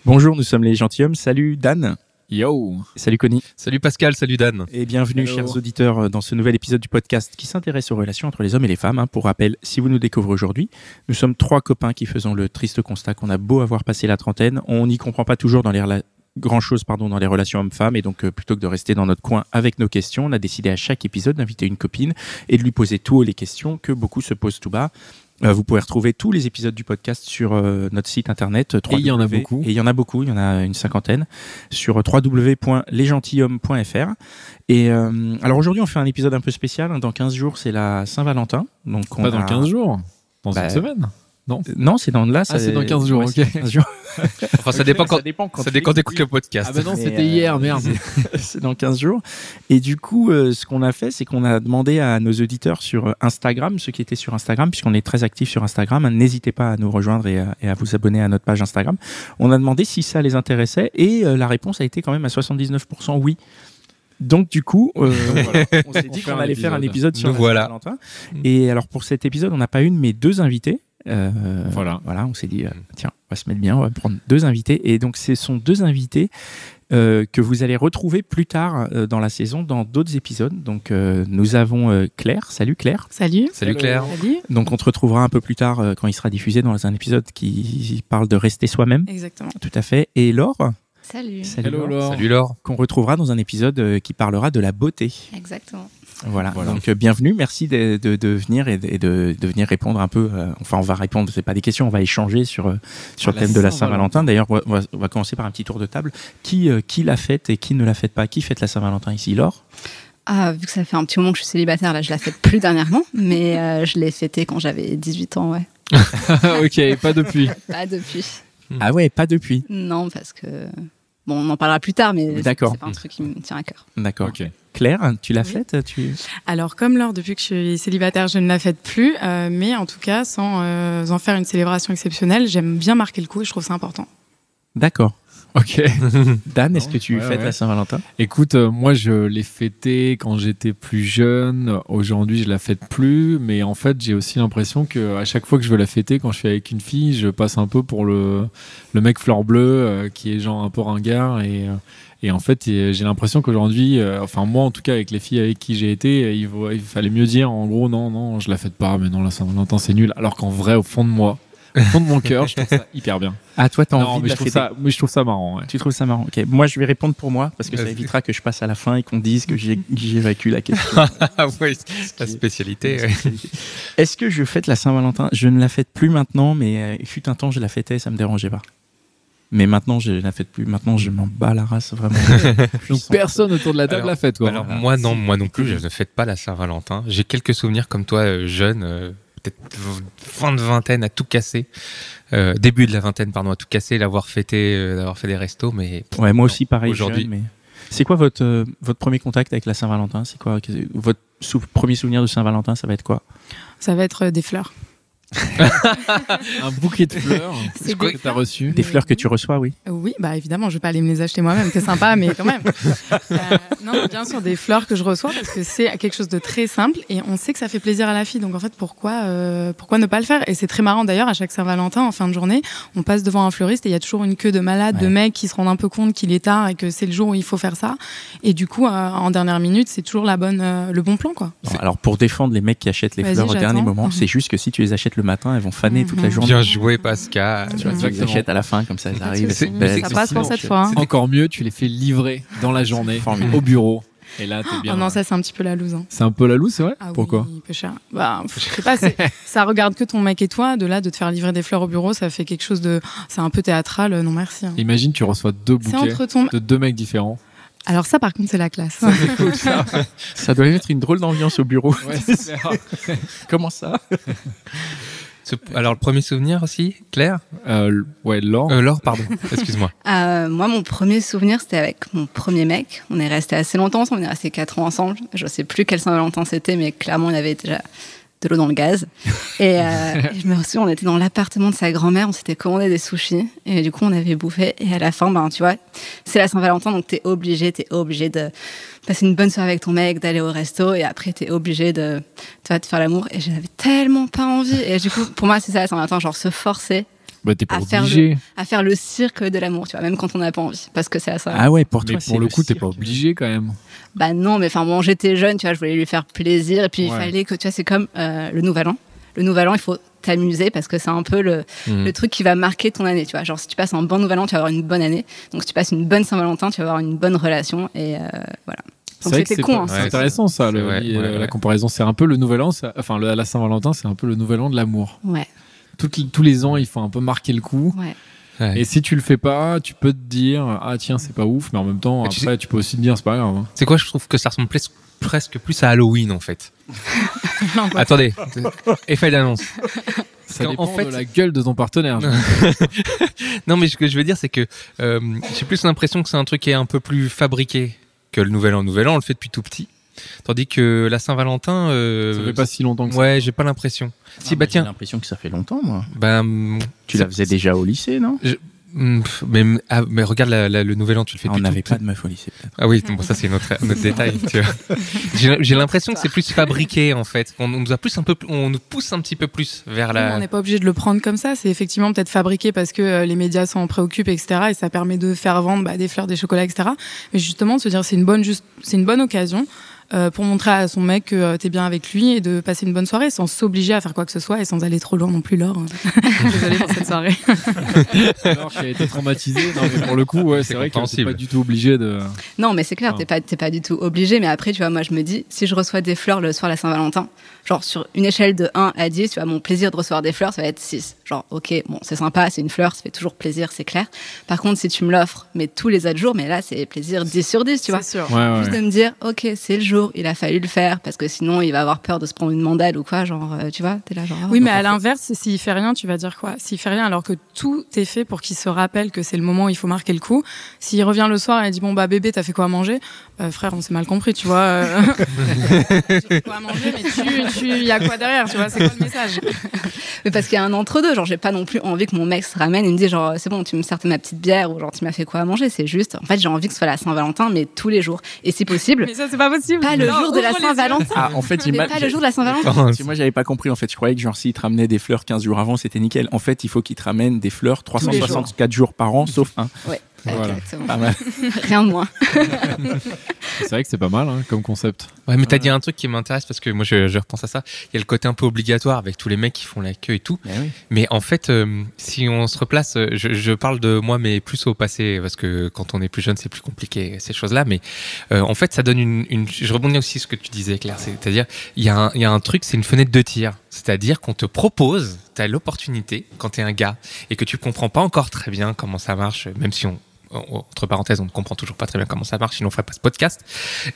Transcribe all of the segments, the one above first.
Bonjour, nous sommes les gentilshommes. Salut Dan. Yo. Salut Connie. Salut Pascal, salut Dan. Et bienvenue, Hello. chers auditeurs, dans ce nouvel épisode du podcast qui s'intéresse aux relations entre les hommes et les femmes. Pour rappel, si vous nous découvrez aujourd'hui, nous sommes trois copains qui faisons le triste constat qu'on a beau avoir passé la trentaine, on n'y comprend pas toujours dans les grand-chose dans les relations hommes-femmes. Et donc, plutôt que de rester dans notre coin avec nos questions, on a décidé à chaque épisode d'inviter une copine et de lui poser tout haut les questions que beaucoup se posent tout bas. Vous pouvez retrouver tous les épisodes du podcast sur notre site internet. Et il y en a beaucoup. Et il y en a beaucoup, il y en a une cinquantaine, sur www.lesgentilhommes.fr. Et alors aujourd'hui, on fait un épisode un peu spécial. Dans 15 jours, c'est la Saint-Valentin. Donc Pas dans 15 jours, dans une semaine. Non, c'est dans là. C'est dans 15 jours, ouais, ok. c'est 15 jours. Enfin, ça dépend quand tu t'écoutes le podcast. Ah bah non, Mais, c'était hier, merde. C'est dans 15 jours. Et du coup, ce qu'on a fait, c'est qu'on a demandé à nos auditeurs sur Instagram, ceux qui étaient sur Instagram, puisqu'on est très actifs sur Instagram, n'hésitez pas à nous rejoindre et à vous abonner à notre page Instagram. On a demandé si ça les intéressait et la réponse a été quand même à 79% oui. Donc du coup, voilà, on s'est dit qu'on allait faire un épisode sur la Saint-Valentin. Et alors pour cet épisode, on n'a pas une, mais deux invités. Voilà, on s'est dit, tiens, on va se mettre bien, on va prendre deux invités. Et donc, ce sont deux invités que vous allez retrouver plus tard dans la saison, dans d'autres épisodes. Donc, nous avons Claire. Salut Claire. Salut. Salut Claire. Salut. Donc, on te retrouvera un peu plus tard quand il sera diffusé dans un épisode qui parle de rester soi-même. Exactement. Tout à fait. Et Laure. Salut. Hello, Laure. Salut Laure. Qu'on retrouvera dans un épisode qui parlera de la beauté. Exactement. Voilà. Donc bienvenue, merci de venir et de venir répondre un peu. Enfin, on va répondre, c'est pas des questions, on va échanger sur le thème de la Saint-Valentin. D'ailleurs, on va commencer par un petit tour de table. Qui l'a fête et qui ne la fête pas? Qui fête la Saint-Valentin ici? Laure? Vu que ça fait un petit moment que je suis célibataire, là, je la fête plus dernièrement, mais je l'ai fêtée quand j'avais 18 ans, ouais. Ok, pas depuis. Pas depuis. Ah ouais, pas depuis. Non, parce que... Bon, on en parlera plus tard, mais D'accord. c'est pas un truc qui me tient à cœur. D'accord. Ok. Claire, tu l'as Oui. faite? Alors, comme Laure, depuis que je suis célibataire, je ne la fête plus. Mais en tout cas, sans en faire une célébration exceptionnelle, j'aime bien marquer le coup et je trouve ça important. D'accord. Ok. Dan, est-ce que tu Ouais, fêtes ouais. la Saint-Valentin? Écoute, moi je l'ai fêté quand j'étais plus jeune. Aujourd'hui, je la fête plus. Mais en fait, j'ai aussi l'impression qu'à chaque fois que je veux la fêter, quand je suis avec une fille, je passe un peu pour le mec fleur bleue qui est genre un peu ringard. Et en fait, j'ai l'impression qu'aujourd'hui, enfin moi en tout cas, avec les filles avec qui j'ai été, il fallait mieux dire en gros non, je la fête pas. Mais non, la Saint-Valentin c'est nul. Alors qu'en vrai, au fond de moi, au fond de mon cœur, je trouve ça hyper bien. Ah, toi, t'as Non, envie de mais la fêter? je trouve ça marrant. Ouais. Tu trouves ça marrant? Ok. Moi, je vais répondre pour moi parce que ça Vas-y. évitera que je passe à la fin et qu'on dise que j'évacue la question. Ah ouais, la spécialité. Ouais. Est-ce que je fête la Saint-Valentin? Je ne la fête plus maintenant, mais il fut un temps, je la fêtais, ça me dérangeait pas. Mais maintenant, je la fête plus. Maintenant, je m'en bats la race, vraiment. Donc personne autour de la table Alors- la fête, quoi. Alors moi non plus, je ne fête pas la Saint-Valentin. J'ai quelques souvenirs comme toi, jeune, peut-être fin de vingtaine à tout casser. Début de la vingtaine, pardon, à tout casser, l'avoir fêté, d'avoir fait des restos, mais Ouais, moi aussi, pareil. Aujourd'hui. jeune, mais... C'est quoi votre premier contact avec la Saint-Valentin? C'est quoi votre premier souvenir de Saint-Valentin? Ça va être quoi? Ça va être des fleurs. Un bouquet de fleurs C'est que tu as reçu. Des fleurs que tu reçois, oui. Oui, bah évidemment, je vais pas aller me les acheter moi-même, c'est sympa, mais quand même. Non, bien sûr, des fleurs que je reçois parce que c'est quelque chose de très simple et on sait que ça fait plaisir à la fille. Donc en fait, pourquoi ne pas le faire? Et c'est très marrant d'ailleurs, à chaque Saint-Valentin, en fin de journée, on passe devant un fleuriste et il y a toujours une queue de malades, de mecs qui se rendent un peu compte qu'il est tard et que c'est le jour où il faut faire ça. Et du coup, en dernière minute, c'est toujours le bon plan, quoi. Non, alors, pour défendre les mecs qui achètent les Vas-y, fleurs au dernier j'attends. moment, c'est juste que si tu les achètes le matin, elles vont faner toute la journée. bien joué Pascal. Tu vois, tu les Exactement. achètes à la fin, comme ça, elles arrivent. elles C'est- sont mais belles. Ça passe pour cette fois. Hein. Encore mieux, tu les fais livrer dans la journée, Formidable. au bureau. Et là, t'es bien. Oh non, ça c'est un petit peu la loose. Hein. C'est un peu la loose, c'est vrai? Ah Pourquoi? oui, peu cher. Bah, je sais pas, ça regarde que ton mec et toi. De là, de te faire livrer des fleurs au bureau, ça fait quelque chose de. C'est un peu théâtral. Non, merci. Hein. Imagine, tu reçois deux C'est bouquets entre ton. de deux mecs différents. Alors, ça, par contre, c'est la classe. Ça doit être une drôle d'ambiance au bureau. Ouais, c'est clair. Comment ça? Alors le premier souvenir aussi, Claire? Ouais, Laure. Laure, pardon, excuse-moi. Moi, mon premier souvenir, c'était avec mon premier mec. On est resté assez longtemps ensemble, on est resté 4 ans ensemble. Je sais plus quel Saint-Valentin c'était, mais clairement, il y avait déjà de l'eau dans le gaz. Et je me souviens, on était dans l'appartement de sa grand-mère, on s'était commandé des sushis, et du coup, on avait bouffé. Et à la fin, ben, tu vois, c'est la Saint-Valentin, donc t'es obligé de passer une bonne soirée avec ton mec, d'aller au resto, et après, t'es obligé de, tu vois, de faire l'amour. Et j'avais tellement pas envie. Et du coup, pour moi, c'est ça la Saint-Valentin, genre se forcer T'es pas à faire obligé. à faire le cirque de l'amour, tu vois, même quand on n'a pas envie, parce que c'est à ça. Ah ouais, pour toi, Mais c'est pour le coup, t'es cirque. pas obligé quand même. Bah non, mais enfin bon, j'étais jeune, tu vois, je voulais lui faire plaisir, et puis il Ouais. fallait que, tu vois, c'est comme le Nouvel An. Le Nouvel An, il faut t'amuser parce que c'est un peu le truc qui va marquer ton année, tu vois. Genre, si tu passes un bon Nouvel An, tu vas avoir une bonne année. Donc, si tu passes une bonne Saint-Valentin, tu vas avoir une bonne relation, et voilà. C'est Donc, vrai que c'était con, hein. c'est intéressant ça, c'est vrai, ouais. la comparaison. C'est un peu le nouvel an, enfin la Saint-Valentin, c'est un peu le nouvel an de l'amour. Ouais, Tous les ans, il faut un peu marquer le coup. ouais. Ouais. Et si tu le fais pas, tu peux te dire ah tiens c'est pas ouf, mais en même temps Et après tu peux aussi te dire c'est pas grave. Hein. C'est quoi, je trouve que ça ressemble presque plus à Halloween en fait. Non, quoi. Attendez, effet d'annonce. Ça En dépend fait- de la gueule de ton partenaire. Non, mais ce que je veux dire, c'est que j'ai plus l'impression que c'est un truc qui est un peu plus fabriqué que le Nouvel An. Le Nouvel An, on le fait depuis tout petit. Tandis que la Saint-Valentin. Ça fait pas si longtemps que ça. Ouais, j'ai pas l'impression. Si, bah J'ai tiens. l'impression que ça fait longtemps, moi. Ben, Tu la faisais déjà au lycée, non? mais regarde le Nouvel An, tu le fais On depuis n'avait tout pas petit. de meuf au lycée, peut-être. Ah oui, bon, ça c'est notre détail. Tu vois. J'ai l'impression que c'est plus fabriqué en fait. On nous pousse un petit peu plus vers On la. n'est pas obligé de le prendre comme ça. C'est effectivement peut-être fabriqué parce que les médias s'en préoccupent, etc. Et ça permet de faire vendre des fleurs, des chocolats, etc. Mais justement, de se dire c'est une bonne occasion pour montrer à son mec que t'es bien avec lui et de passer une bonne soirée sans s'obliger à faire quoi que ce soit et sans aller trop loin non plus, Laure. Désolée pour cette soirée. Alors j'ai été traumatisé. Non, mais pour le coup, ouais, c'est vrai que t'es compréhensible. pas du tout obligé de. Non, mais c'est clair, Ah. t'es pas du tout obligé. Mais après, tu vois, moi, je me dis, si je reçois des fleurs le soir de la Saint-Valentin, genre sur une échelle de 1 à 10, tu vois, mon plaisir de recevoir des fleurs, ça va être 6. Genre, ok, bon, c'est sympa, c'est une fleur, ça fait toujours plaisir, c'est clair. Par contre, si tu me l'offres, mais tous les autres jours, mais là, c'est plaisir 10 sur 10, tu vois. C'est sûr. Ouais, Juste de me dire, ok, c'est le jour, il a fallu le faire, parce que sinon, il va avoir peur de se prendre une mandale ou quoi, genre, tu vois, t'es là, genre. Oui, ah, mais bon, à l'inverse, s'il fait rien, tu vas dire quoi? S'il fait rien alors que tout est fait pour qu'il se rappelle que c'est le moment où il faut marquer le coup. S'il revient le soir et dit bon bah bébé t'as fait quoi à manger? Frère, on s'est mal compris, tu vois. J'ai fait quoi à manger, mais il y a quoi derrière, tu vois? C'est quoi le message? Mais parce qu'il y a un entre-deux, genre, j'ai pas non plus envie que mon mec se ramène et me dise, genre, c'est bon, tu me sers ma petite bière ou genre, tu m'as fait quoi à manger? C'est juste, en fait, j'ai envie que ce soit la Saint-Valentin, mais tous les jours. Et si possible, Mais ça c'est pas possible. pas le Non, jour de la ouvre les yeux. Saint-Valentin. Ah, en fait, j'ai Mais mal. pas le jour de la Saint-Valentin. Parce que moi, j'avais pas compris. En fait, je croyais que genre s'il te ramenait des fleurs 15 jours avant, c'était nickel. En fait, il faut qu'il te ramène des fleurs 364 jours par an, sauf un. Ouais, Voilà. exactement. Pas mal. Rien de moins. C'est vrai que c'est pas mal hein, comme concept. Ouais, mais t'as dit un truc qui m'intéresse parce que moi je repense à ça. Il y a le côté un peu obligatoire avec tous les mecs qui font la queue et tout. Mais oui. Mais en fait, si on se replace, je parle de moi, mais plus au passé, parce que quand on est plus jeune, c'est plus compliqué ces choses-là. Mais en fait, ça donne une. Je rebondis aussi sur ce que tu disais, Claire. C'est-à-dire, il y a un truc, c'est une fenêtre de tir. C'est-à-dire qu'on te propose, t'as l'opportunité quand t'es un gars et que tu comprends pas encore très bien comment ça marche, même si entre parenthèses, on ne comprend toujours pas très bien comment ça marche, sinon on ferait pas ce podcast.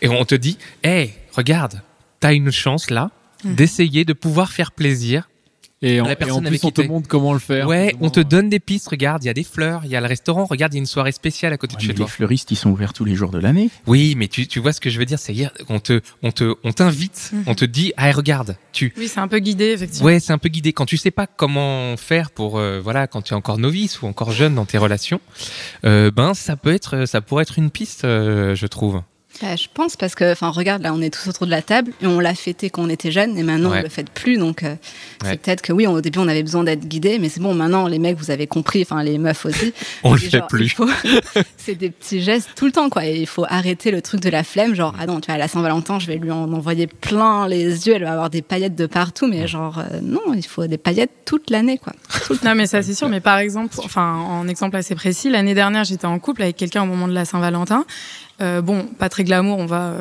Et on te dit, hey, regarde, t'as une chance là d'essayer de pouvoir faire plaisir. Et La en personne plus avec on qui te t'es. montre comment le faire. Ouais, Comment, on te donne des pistes. Regarde, il y a des fleurs, il y a le restaurant. Regarde, il y a une soirée spéciale à côté de Ouais, chez mais toi. les fleuristes, ils sont ouverts tous les jours de l'année. Oui, mais tu vois ce que je veux dire, c'est on t'invite, on te dit, ah regarde, Oui, c'est un peu guidé effectivement. ouais, c'est un peu guidé. Quand tu sais pas comment faire pour, voilà, quand tu es encore novice ou encore jeune dans tes relations, ben ça pourrait être une piste, je trouve. Bah, je pense parce que, enfin, regarde, là, on est tous autour de la table et on l'a fêté quand on était jeune et maintenant Ouais. on le fête plus. Donc, Ouais. c'est peut-être que oui, au début, on avait besoin d'être guidés, mais c'est bon, maintenant, les mecs, vous avez compris, enfin, les meufs aussi. On le Et fait genre, plus. c'est des petits gestes tout le temps, quoi. Et il faut arrêter le truc de la flemme. Genre, ah non, tu vois, à la Saint-Valentin, je vais lui en envoyer plein les yeux, elle va avoir des paillettes de partout, mais genre, non, il faut des paillettes toute l'année, quoi. Non, mais ça, c'est sûr. Mais par exemple, enfin, en exemple assez précis, l'année dernière, j'étais en couple avec quelqu'un au moment de la Saint-Valentin. Bon, pas très glamour, on va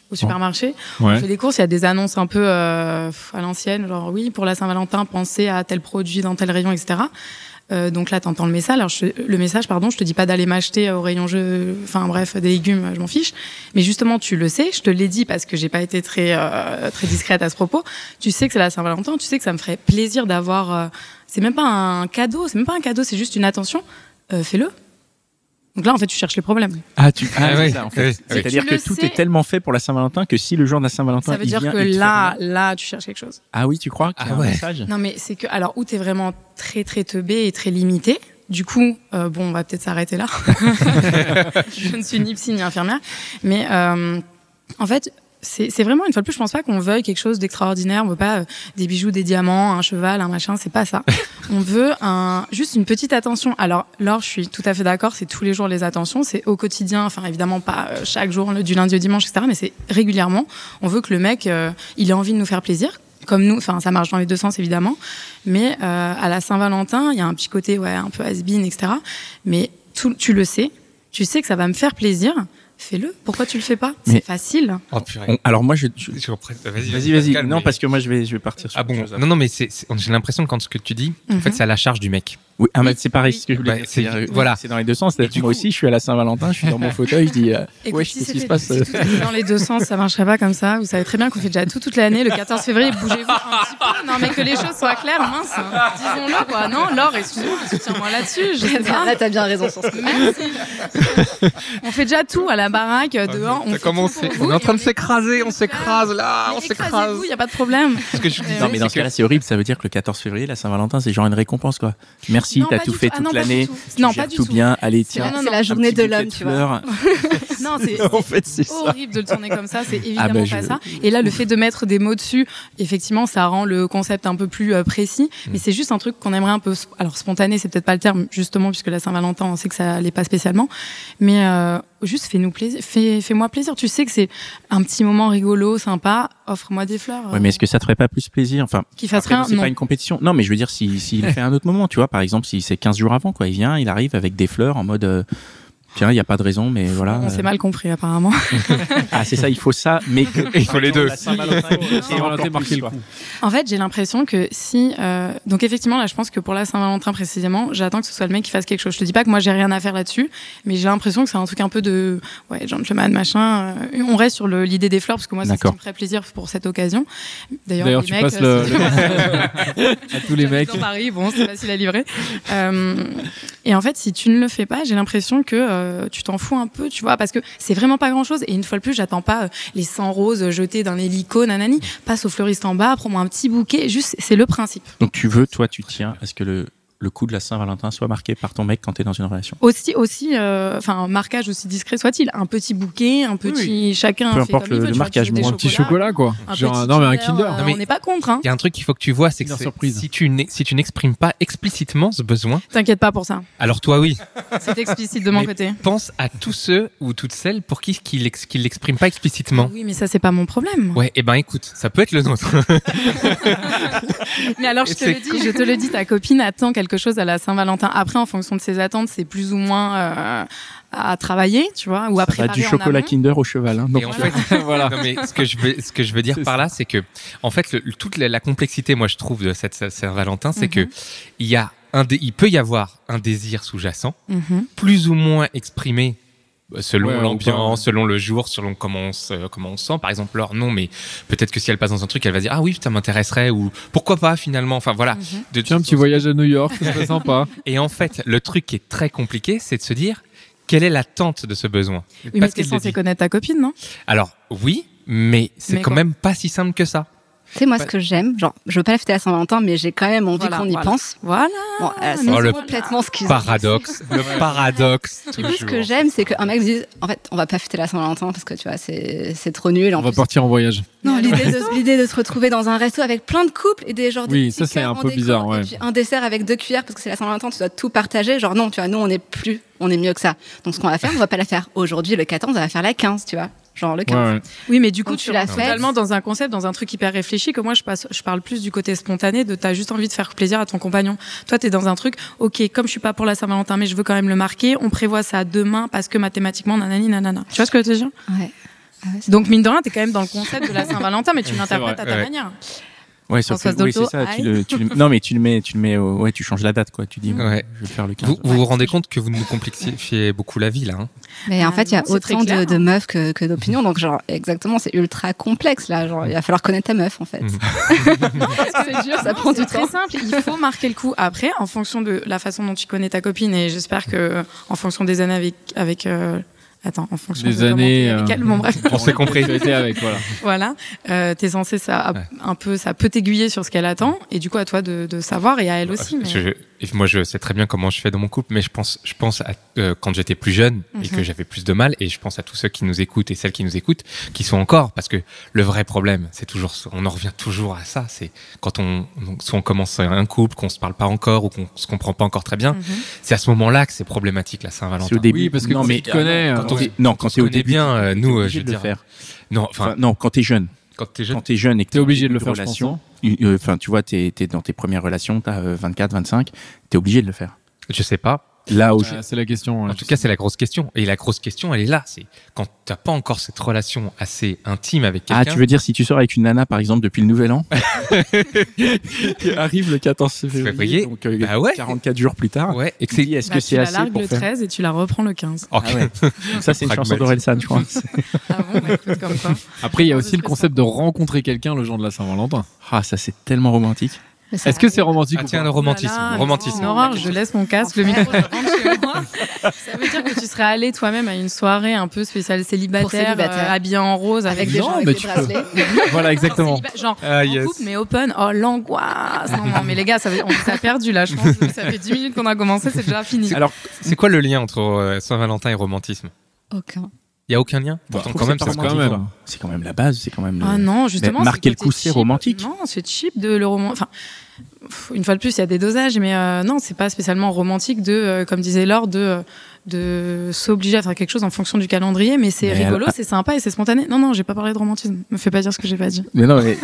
au supermarché. On Ouais. fait des courses, il y a des annonces un peu à l'ancienne, genre oui, pour la Saint-Valentin, pensez à tel produit dans tel rayon, etc. Donc là, t'entends le message. Alors, je te dis pas d'aller m'acheter au rayon jeu, enfin bref, des légumes, je m'en fiche. Mais justement, tu le sais, je te l'ai dit parce que j'ai pas été très discrète à ce propos. Tu sais que c'est la Saint-Valentin, tu sais que ça me ferait plaisir d'avoir. C'est même pas un cadeau, c'est juste une attention. Fais-le. Donc là, en fait, tu cherches les problèmes. Ah, ouais, c'est ça, en fait. ouais. C'est-à-dire Tu que le tout sais. est tellement fait pour la Saint-Valentin que si le jour de la Saint-Valentin, Ça veut il dire vient que et te fait là, tu cherches quelque chose. Ah oui, tu crois qu'il y a Ah un ouais. message? Non, mais c'est que, alors, où t'es vraiment très, très teubé et très limité. Du coup, bon, on va peut-être s'arrêter là. Je ne suis ni psy ni infirmière. Mais, en fait, c'est vraiment, une fois de plus, je pense pas qu'on veuille quelque chose d'extraordinaire. On veut pas des bijoux, des diamants, un cheval, un machin. C'est pas ça. On veut juste une petite attention. Alors, Laure, je suis tout à fait d'accord. C'est tous les jours les attentions. C'est au quotidien. Enfin, évidemment pas chaque jour, du lundi au dimanche, etc. Mais c'est régulièrement. On veut que le mec, il ait envie de nous faire plaisir. Comme nous, enfin, ça marche dans les deux sens, évidemment. Mais à la Saint-Valentin, il y a un petit côté, un peu has-been, etc. Mais tu le sais. Tu sais que ça va me faire plaisir. Fais-le. Pourquoi tu le fais pas? C'est facile. Oh, purée. Alors moi, Vas-y. Non, parce que moi, je vais partir sur. Ah bon? Non, mais j'ai l'impression que quand ce que tu dis, en fait, c'est à la charge du mec. Oui, c'est pareil, ce que je voulais dire. Voilà. C'est dans les deux sens. Moi aussi, je suis à la Saint-Valentin, je suis dans mon fauteuil, je dis, Écoute, qu'est-ce qui se passe? Si tout était dans les deux sens, ça marcherait pas comme ça. Vous savez très bien qu'on fait déjà toute l'année. Le 14 février, bougez-vous un petit peu. Non, mais que les choses soient claires, mince. Disons-le, quoi. Non, Laure, excuse-moi, soutiens-moi là-dessus. Je sais pas. Là, t'as bien raison sur ce coup. Merci. On fait déjà tout à la baraque, dehors. On fait Comment tout pour on vous, est en train de et s'écraser, on s'écrase là, on s'écrase. écrasez-vous, il y a pas de problème. Ce que je disais, Non, mais dans ce cas-là, c'est horrible. Ça veut dire que le 14 février, la Saint-Valentin, c'est genre une récompense, quoi. Merci, Non, t'as pas tout du fait tout. toute Ah non, pas l'année. du tout. Non, Tu pas gères du tout tout. bien. Allez, tiens. C'est la journée de l'homme, tu vois. vois. Non, c'est En fait, c'est ça. horrible de le tourner comme ça, c'est évidemment bah, pas ça. Et là, le fait de mettre des mots dessus, effectivement, ça rend le concept un peu plus précis. Mais c'est juste un truc qu'on aimerait un peu. Alors, spontané, c'est peut-être pas le terme, justement, puisque la Saint-Valentin, on sait que ça l'est pas spécialement. Mais juste fais-nous plaisir, fais-moi plaisir. Tu sais que c'est un petit moment rigolo, sympa. Offre-moi des fleurs. Ouais, mais est-ce que ça te ferait pas plus plaisir? Enfin, Qu'il fasse après, rien, c'est non. pas une compétition. Non, mais je veux dire, s'il le fait à un autre moment, tu vois, par exemple, si c'est 15 jours avant, quoi, il vient, il arrive avec des fleurs en mode. Tiens, il n'y a pas de raison, mais voilà. On s'est mal compris, apparemment. Ah, c'est ça, il faut ça, mais il faut les deux. La Saint-Valentin, et encore marquer plus, le quoi. coup. En fait, j'ai l'impression que si... Donc effectivement, là, je pense que pour la Saint-Valentin précisément, j'attends que ce soit le mec qui fasse quelque chose. Je te dis pas que moi, j'ai rien à faire là-dessus, mais j'ai l'impression que c'est un truc un peu de... Ouais, gentleman, machin. On reste sur l'idée des fleurs, parce que moi, c'est ce qui me ferait plaisir pour cette occasion. D'ailleurs les tu mecs, passes à tous les mecs. Dans Paris, bon, c'est facile à livrer. Et en fait, si tu ne le fais pas, j'ai l'impression que tu t'en fous un peu, tu vois, parce que c'est vraiment pas grand-chose. Et une fois de plus, j'attends pas les 100 roses jetées d'un hélico, nanani. Passe au fleuriste en bas, prends-moi un petit bouquet. Juste, c'est le principe. Donc tu tiens à ce que le coup de la Saint-Valentin soit marqué par ton mec quand t'es dans une relation. Aussi, un marquage aussi discret soit-il, un petit bouquet, un petit, chacun Peu fait importe comme il veut, le tu vois, marquage, tu veux des Un petit chocolat, quoi. Genre, Non, mais un Kinder. on n'est pas contre, hein. Il y a un truc qu'il faut que tu vois, c'est que Kinder surprise. si tu n'exprimes pas explicitement ce besoin, T'inquiète pas pour ça. alors toi oui, C'est explicite de mon Mais côté. pense à tous ceux ou toutes celles pour qui l'expriment pas explicitement. Oui, mais ça, c'est pas mon problème. Ouais, et ben écoute, ça peut être le nôtre. Mais alors, je te le dis, ta copine attend quelque chose à la Saint-Valentin. Après, en fonction de ses attentes, c'est plus ou moins à travailler, tu vois, ou à Ça va préparer du chocolat en amont. Kinder au cheval. Hein, donc Et en fait, voilà. Non, mais ce que je veux dire par là, c'est que, en fait, toute la complexité, moi, je trouve, de cette Saint-Valentin, c'est que il peut y avoir un désir sous-jacent, plus ou moins exprimé selon l'ambiance, selon le jour, selon comment on se sent. Par exemple, Laure, non, mais peut-être que si elle passe dans un truc, elle va dire ah oui, ça m'intéresserait, ou pourquoi pas finalement. Enfin voilà. Tiens, un petit voyage à New York, c'est très sympa. Et en fait, le truc qui est très compliqué, c'est de se dire quelle est l'attente de ce besoin. Oui, mais t'es censé connaître ta copine, non? Alors oui, mais c'est quand même pas si simple que ça. Tu sais, moi, ce que j'aime, genre, je veux pas la fêter à Saint-Valentin, mais j'ai quand même envie qu'on y pense. Voilà. Bon, c'est le complètement ce qu'ils paradoxe. Le paradoxe. Du coup, ce que j'aime, c'est qu'un mec me dise, en fait, on va pas fêter la Saint-Valentin parce que tu vois, c'est trop nul. On va partir en voyage. Non, l'idée de se retrouver dans un resto avec plein de couples et des genres Oui, des ça, petits c'est cœurs un en peu déco, bizarre, ouais. Et puis un dessert avec 2 cuillères parce que c'est la Saint-Valentin, tu dois tout partager. Genre non, tu vois, nous on est mieux que ça. Donc ce qu'on va faire, on va pas la faire aujourd'hui le 14, on va faire la 15, tu vois. Genre le 15. Ouais. Oui, mais du coup, Donc, tu tu l'as rentres fait. totalement dans un concept, dans un truc hyper réfléchi, que moi, je parle plus du côté spontané, de t'as juste envie de faire plaisir à ton compagnon. Toi, t'es dans un truc, ok, comme je suis pas pour la Saint-Valentin, mais je veux quand même le marquer, on prévoit ça demain parce que mathématiquement, nanani, nanana. Tu vois ce que je veux te dire? Ouais. Ah ouais, Donc, mine de rien, t'es quand même dans le concept de la Saint-Valentin, mais tu l'interprètes à ta manière. Ouais, sauf que, Françoise oui, c'est Dolto, ça. Non, mais tu le mets ouais, tu changes la date, quoi. Tu dis, Ouais. je vais le faire le 15. Vous vous rendez compte que vous nous complexifiez beaucoup la vie là. Hein. Mais en fait, il y a c'est très autant clair. de meufs que d'opinions. Donc, genre, exactement, c'est ultra complexe, là. Genre, il va falloir connaître ta meuf, en fait. C'est dur, ça prend du C'est très temps. simple, il faut marquer le coup. Après, en fonction de la façon dont tu connais ta copine, et j'espère que en fonction des années avec Attends, en fonction des de années. bon, bref. On s'est compris. Avec, voilà. Voilà. T'es censé ça peut t'aiguiller sur ce qu'elle attend, et du coup à toi de savoir et à elle aussi. Moi, je sais très bien comment je fais dans mon couple, mais je pense à quand j'étais plus jeune et que j'avais plus de mal, et je pense à tous ceux qui nous écoutent et celles qui nous écoutent, qui sont encore, parce que le vrai problème, c'est toujours, on en revient toujours à ça, c'est quand soit on commence un couple, qu'on se parle pas encore ou qu'on se comprend pas encore très bien, c'est à ce moment-là que c'est problématique la Saint-Valentin. C'est au début. Oui, parce que quand tu te connais. Quand t'es au début, bien, nous, je veux de le dire. faire. Non, quand t'es jeune. Quand t'es jeune. Quand t'es jeune et que T'es obligé de le une faire, relation, enfin, tu vois, t'es dans tes premières relations, t'as 24, 25, t'es obligé de le faire. Je sais pas. Là, c'est la question. En tout cas, c'est la grosse question. Et la grosse question, elle est là. C'est quand t'as pas encore cette relation assez intime avec quelqu'un. Ah, tu veux dire si tu sors avec une nana, par exemple, depuis le Nouvel An, qui arrive le 14 février, donc 44 jours plus tard. Ouais. Et est-ce que c'est tu la assez largues pour le faire 13 et tu la reprends le 15. Okay. Ah ouais. Ça, c'est une chanson d'Orelsan, je crois. Ah bon, bah, écoute, comme quoi. Après, il y a aussi le concept de rencontrer quelqu'un le jour de la Saint-Valentin. Ah, ça, c'est tellement romantique. Est-ce que c'est romantique ou tiens, pas le romantisme. C'est une horreur, je laisse mon casque, le micro, je rentre chez moi. Ça veut dire que tu serais allé toi-même à une soirée un peu spéciale célibataire. Habillé en rose avec des gens avec des bracelets. Voilà, exactement. Genre, en couple, mais open. Oh, l'angoisse. Non, mais les gars, on vous a perdu là. Je pense que ça fait 10 minutes qu'on a commencé, c'est déjà fini. Alors, c'est quoi le lien entre Saint-Valentin et romantisme? Aucun. Il y a aucun lien. Pourtant, quand même, c'est quand même la base, c'est quand même. Ah non, justement. Marquer le coup, c'est romantique. Non, c'est cheap de le roman. Enfin, une fois de plus, il y a des dosages, mais non, c'est pas spécialement romantique comme disait Laure, de s'obliger à faire quelque chose en fonction du calendrier, mais c'est rigolo, c'est sympa et c'est spontané. Non, j'ai pas parlé de romantisme. Me fais pas dire ce que j'ai pas dit. Mais non, mais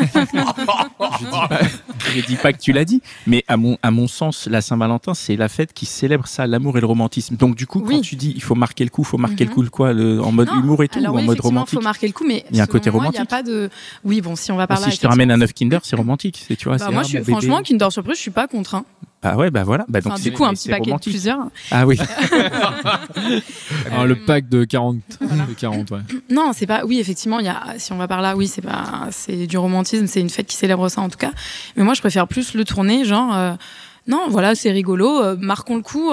je dis pas que tu l'as dit, mais à mon sens, la Saint-Valentin, c'est la fête qui célèbre ça, l'amour et le romantisme. Donc du coup, quand tu dis il faut marquer le coup, en mode humour et tout, alors, ou en mode romantique. Il faut marquer le coup, mais il y a un côté romantique. Il y a pas de. Oui, bon, si on va par là. Si je te ramène un œuf Kinder, c'est romantique, tu vois. Moi, franchement, Kinder Surprise, je suis pas contre. Ah ouais, bah voilà. Donc du coup, un petit paquet de plusieurs. Ah oui. Le pack de 40. Voilà. De 40, ouais. Non, c'est pas. Oui, effectivement, si on va par là, oui, c'est du romantisme, c'est une fête qui célèbre ça en tout cas. Mais moi, je préfère plus le tourner, genre. Non, voilà, c'est rigolo. Marquons le coup.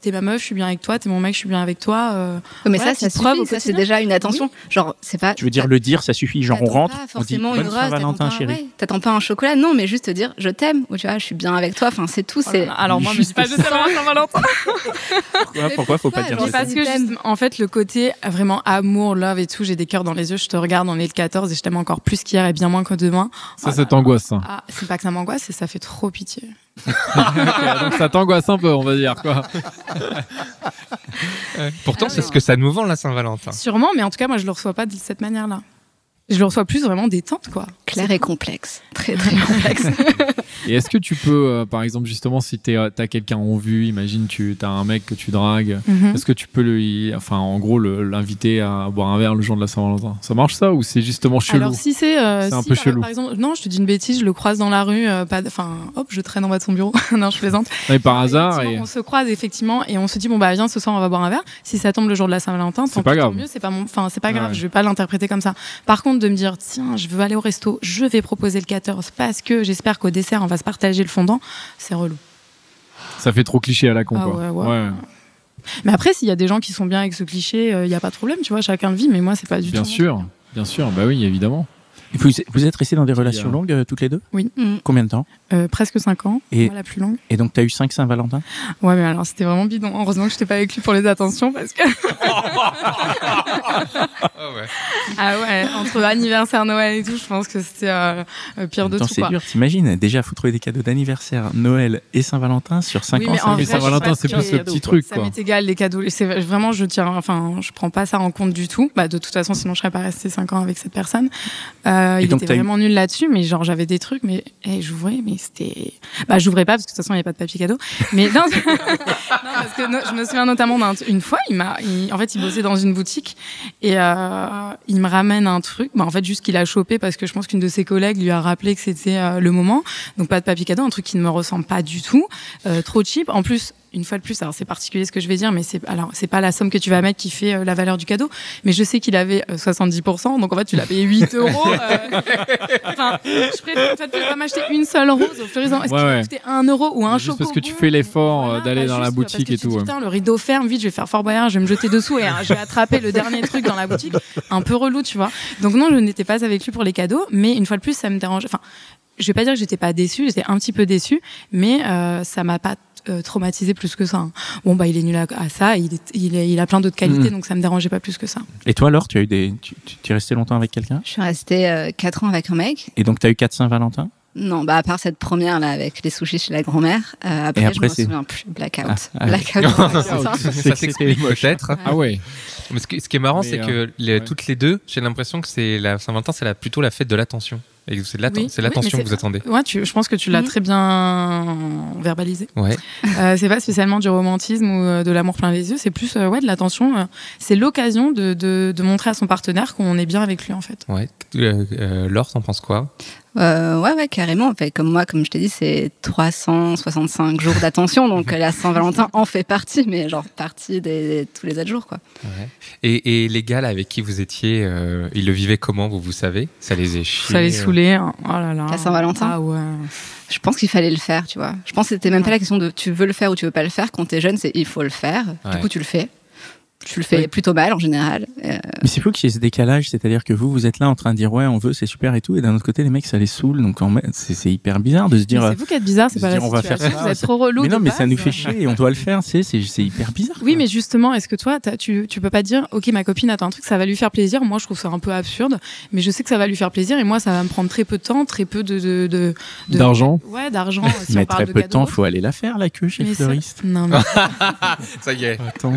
T'es ma meuf, je suis bien avec toi. T'es mon mec, je suis bien avec toi. Mais ça suffit. Ça, c'est déjà une attention. Oui. Genre, c'est pas. Tu veux dire le dire, ça suffit. Genre, on rentre. Pas forcément on dit, une rose. Saint-Valentin, chérie. T'attends pas un chocolat, non, mais juste te dire je t'aime ou tu vois, je suis bien avec toi. Enfin, c'est tout. C'est. Alors moi, je dis pas je t'aime à Saint-Valentin. Pourquoi faut pas dire ça? Parce que en fait, le côté vraiment amour, love et tout, j'ai des cœurs dans les yeux. Je te regarde, on est le 14 et je t'aime encore plus qu'hier et bien moins que demain. Ça, ça t'angoisse, ça. Ah, c'est pas que ça m'angoisse, c'est ça fait trop pitié. Okay, donc ça t'angoisse un peu, on va dire, quoi. Pourtant, c'est ce que ça nous vend, la Saint-Valentin. Sûrement, mais en tout cas, moi, je le reçois pas de cette manière-là. Je le reçois plus vraiment détente, quoi. Clair et complexe. Très, très complexe. Et est-ce que tu peux, par exemple, justement, si t'as quelqu'un en vue, imagine t'as un mec que tu dragues, est-ce que tu peux en gros, l'inviter à boire un verre le jour de la Saint-Valentin? Ça marche ça ou c'est justement chelou? Alors si c'est un peu chelou. Par exemple, non, je te dis une bêtise, je le croise dans la rue, je traîne en bas de son bureau. Non, je plaisante. Et par hasard. On se croise effectivement et on se dit viens ce soir on va boire un verre. Si ça tombe le jour de la Saint-Valentin, c'est pas grave. Tant mieux, c'est pas grave. Je vais pas l'interpréter comme ça. Par contre, de me dire tiens, je veux aller au resto, je vais proposer le 14 parce que j'espère qu'au dessert on va se partager le fondant, c'est relou. Ça fait trop cliché à la con, quoi. Ouais. Mais après, s'il y a des gens qui sont bien avec ce cliché, il y a pas de problème, tu vois, chacun le vit, mais moi c'est pas du tout. Bien sûr, bah oui, évidemment. Vous êtes restés dans des relations longues toutes les deux? Oui. Combien de temps? Presque 5 ans, moi la plus longue. Et donc t'as eu 5 Saint-Valentin? Ouais, mais alors c'était vraiment bidon. Heureusement que je t'ai pas avec lui pour les attentions parce que... Ah ouais, entre anniversaire, Noël et tout, je pense que c'était pire de tout. C'est dur, t'imagines? Déjà, faut trouver des cadeaux d'anniversaire, Noël et Saint-Valentin sur 5 ans. Mais Saint-Valentin, c'est plus le petit truc, quoi. Ça m'est égal, les cadeaux. C'est vraiment, je prends pas ça en compte du tout. De toute façon, sinon je serais pas restée 5 ans avec cette personne. Il était vraiment nul là-dessus, mais genre j'avais des trucs, mais j'ouvrais, mais c'était... j'ouvrais pas parce que de toute façon il n'y avait pas de papier cadeau. Mais non, parce que je me souviens notamment d'une fois, il bossait dans une boutique et il me ramène un truc, en fait juste qu'il a chopé parce que je pense qu'une de ses collègues lui a rappelé que c'était le moment. Donc pas de papier cadeau, un truc qui ne me ressemble pas du tout, trop cheap. En plus, une fois de plus, alors c'est particulier ce que je vais dire, mais c'est pas la somme que tu vas mettre qui fait la valeur du cadeau, mais je sais qu'il avait 70%, donc en fait tu l'as payé 8 €. Enfin, je préfère en fait pas m'acheter une seule rose au fleurissant. Est-ce qu'il va coûter 1 euro ou un chocobo? Parce que tu fais l'effort d'aller dans la boutique et tout. Putain, le rideau ferme, vite, je vais faire Fort Boyard, je vais me jeter dessous et je vais attraper le dernier truc dans la boutique. Un peu relou, tu vois. Donc non, je n'étais pas avec lui pour les cadeaux, mais une fois de plus, ça me dérange. Enfin, je vais pas dire que j'étais pas déçue, j'étais un petit peu déçue, mais ça m'a pas traumatisé plus que ça. Bon, bah, il est nul à ça, il a plein d'autres qualités, donc ça me dérangeait pas plus que ça. Et toi, Laure, tu es resté longtemps avec quelqu'un? Je suis restée 4 ans avec un mec. Et donc, tu as eu 4 Saint-Valentin? Non, bah à part cette première là avec les sushis chez la grand-mère, après je me souviens plus. Blackout. Blackout. Ça s'explique peut-être. Ah ouais. Mais ce qui est marrant, c'est que toutes les deux, j'ai l'impression que c'est la Saint-Valentin, c'est plutôt la fête de l'attention. Et c'est l'attention que vous attendez. Ouais, je pense que tu l'as très bien verbalisé. Ouais. C'est pas spécialement du romantisme ou de l'amour plein les yeux, c'est plus de l'attention. C'est l'occasion de montrer à son partenaire qu'on est bien avec lui en fait. Ouais. Laure, t'en penses quoi? Ouais, carrément. En fait, comme je t'ai dit, c'est 365 jours d'attention, donc la Saint-Valentin en fait partie, mais genre partie tous les autres jours, quoi. Ouais. Et les gars là, avec qui vous étiez, ils le vivaient comment, vous savez? Ça les a chiés? Ça les saoulait. Hein. Oh là là. La Saint-Valentin. Ah ouais. Je pense qu'il fallait le faire, tu vois. Je pense que c'était même pas la question de tu veux le faire ou tu veux pas le faire. Quand t'es jeune, c'est il faut le faire. Ouais. Du coup, tu le fais. Tu le fais plutôt mal en général. Mais c'est fou qu'il y ait ce décalage, c'est-à-dire que vous êtes là en train de dire ouais, on veut, c'est super et tout, et d'un autre côté, les mecs, ça les saoule, donc c'est hyper bizarre de se dire. Mais c'est vous qui êtes bizarre, c'est pas la on va faire ça. Vous êtes trop relou. Mais non, mais ça nous fait chier et on doit le faire, c'est hyper bizarre. Oui, mais justement, est-ce que toi, tu peux pas dire, ok, ma copine attend un truc, ça va lui faire plaisir. Moi, je trouve ça un peu absurde, mais je sais que ça va lui faire plaisir et moi, ça va me prendre très peu de temps, très peu d'argent. Ouais, d'argent. Si mais on parle très peu de temps, faut aller la faire la queue chez le fleuriste. Non, mais ça y est. Attends.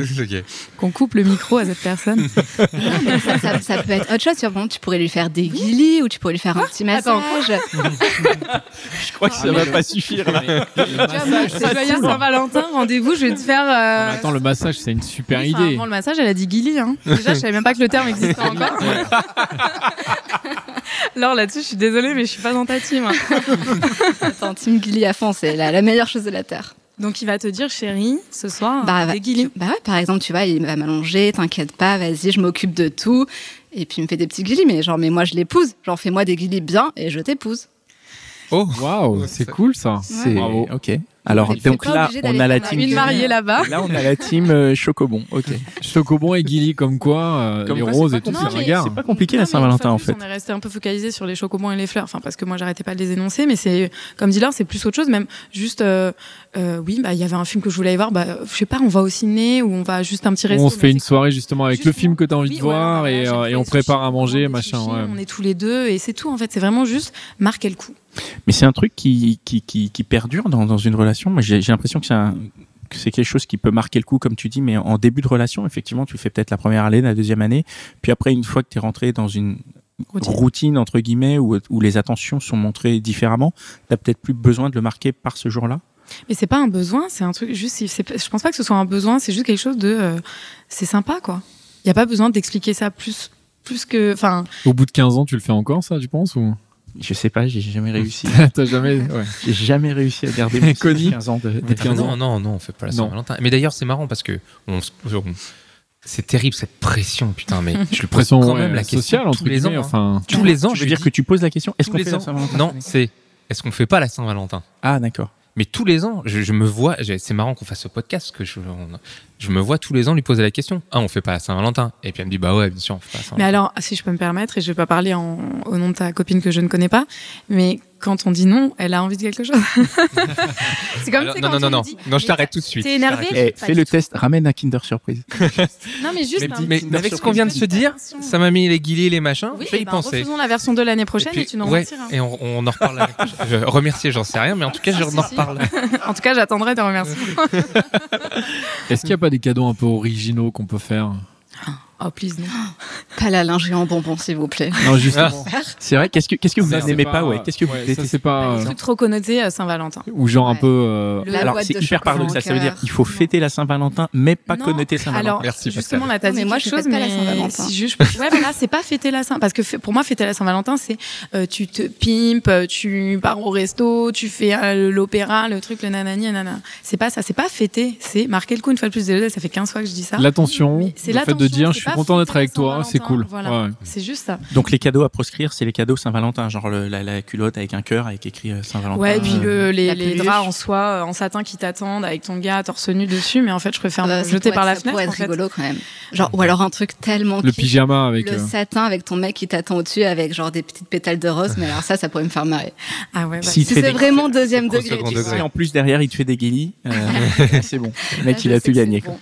Qu'on coupe le micro à cette personne. Non, mais ça peut être autre chose. Tu pourrais lui faire des guilis ou tu pourrais lui faire un petit massage. Je crois que ça va pas suffire là. C'est joyeux Saint-Valentin, rendez-vous, je vais te faire. Attends, le massage, c'est une super idée. Avant le massage, elle a dit guili. Hein. Déjà, je savais même pas que le terme existait encore. Alors là-dessus, je suis désolée, mais je suis pas dans ta team. Attends, team guili à fond, c'est la meilleure chose de la terre. Donc il va te dire, chérie, ce soir, des guilis. Bah ouais, par exemple, tu vois, il va m'allonger, t'inquiète pas, vas-y, je m'occupe de tout. Et puis il me fait des petits guilis, mais moi je l'épouse. Genre, fais-moi des guilis bien et je t'épouse. Oh, waouh, c'est cool ça. C'est bravo. Ok. Alors donc là, on a la team. Une mariée là-bas. Là, on a la team Chocobon. Ok. Chocobon et Guili, comme quoi, les roses et tout, ça regarde. C'est pas compliqué la Saint-Valentin en fait. On est resté un peu focalisé sur les chocobons et les fleurs, enfin parce que moi j'arrêtais pas de les énoncer, mais c'est comme dit Laure, c'est plus autre chose, même juste oui, bah il y avait un film que je voulais aller voir, bah je sais pas, on va au ciné ou on va juste un petit resto. On se fait une soirée justement avec le film que t'as envie de voir et on prépare à manger, machin. On est tous les deux et c'est tout en fait, c'est vraiment juste marquer le coup. Mais c'est un truc qui perdure dans une relation. Moi, j'ai l'impression que c'est quelque chose qui peut marquer le coup, comme tu dis, mais en début de relation, effectivement, tu le fais peut-être la première année, la deuxième année, puis après, une fois que tu es rentré dans une routine entre guillemets, où les attentions sont montrées différemment, tu n'as peut-être plus besoin de le marquer par ce jour-là. Mais c'est pas un besoin, c'est un truc juste. Je pense pas que ce soit un besoin, c'est juste quelque chose de. C'est sympa, quoi. Il y a pas besoin d'expliquer ça plus que. Enfin. Au bout de 15 ans, tu le fais encore, ça, tu penses ou? Je sais pas, j'ai jamais réussi. T'as jamais, ouais. J'ai jamais réussi à garder mes 15 ans de 15 ans. Non, on fait pas la Saint-Valentin. Mais d'ailleurs, c'est marrant parce que c'est terrible cette pression, putain, mais je le pose quand même la question sociale entre tous les ans. Enfin, tous les ans, je veux dire que tu poses la question, est-ce qu'on fait la Saint-Valentin? Non, c'est est-ce qu'on fait pas la Saint-Valentin? Ah, d'accord. Mais tous les ans, je me vois, c'est marrant qu'on fasse ce podcast, parce que je me vois tous les ans lui poser la question. Ah, on fait pas la Saint-Valentin. Et puis elle me dit, bah ouais, bien sûr, on fait pas la Saint-Valentin. Mais alors, si je peux me permettre, et je vais pas parler au nom de ta copine que je ne connais pas, mais quand on dit non, elle a envie de quelque chose. C'est comme alors, quand non, on dit, je t'arrête tout de suite. T'es énervé? Fais le test, ramène un Kinder Surprise. Non, mais juste. Mais avec ce qu'on vient de se dire, ça m'a mis les guillis, les machins, oui, je vais y penser. Refaisons la version 2 l'année prochaine et tu nous remercieras. Et on en reparle. Je remercier, j'en sais rien, mais en tout cas, je en reparle. En tout cas, j'attendrai tes remerciements. Est-ce qu'il n'y a pas des cadeaux un peu originaux qu'on peut faire? Oh, please, non. Pas la lingerie en bonbons, s'il vous plaît. Non, justement. C'est vrai, qu'est-ce que vous n'aimez pas, ouais? Qu'est-ce que vous ça, c'est pas. Un truc trop connoté Saint-Valentin. Ou genre un peu. Alors, c'est hyper paradoxal. Ça veut dire qu'il faut fêter la Saint-Valentin, mais pas connoter Saint-Valentin. Alors, merci, justement, là, t'as dit moi, quelque je chose, fête pas la mais Saint-Valentin. si ouais, voilà, c'est pas fêter la Saint, parce que pour moi, fêter la Saint-Valentin, c'est tu te pimpes, tu pars au resto, tu fais l'opéra, le truc, le nanani, nanana. C'est pas ça, c'est pas fêter, c'est marquer le coup une fois de plus. Désolé, ça fait 15 fois que je dis ça. L'attention, Mais c'est le fait de l'attention, dire c'est je suis pas content d'être fêter avec la toi, c'est cool. Voilà, Ouais. c'est juste ça. Donc les cadeaux à proscrire, c'est les cadeaux Saint-Valentin, genre la culotte avec un cœur avec écrit Saint-Valentin. Ouais, et puis les la peluche. draps en soie, en satin qui t'attendent avec ton gars torse nu dessus, mais en fait, je préfère me Ça jeter pourrait par la être- ça pourrait fenêtre. être En fait. rigolo quand même. Genre, ou alors un truc tellement Le kitsch. pyjama avec. Le satin avec ton mec qui t'attend au-dessus avec genre des petites pétales de rose, mais alors ça pourrait me faire marrer. Ah ouais, bah, Si Si fait c'est des- vraiment deuxième Au degré, second tu degré. vois. Si en plus derrière il te fait des guélis, c'est bon. Le mec là, il je a sais tout que c'est gagné. bon.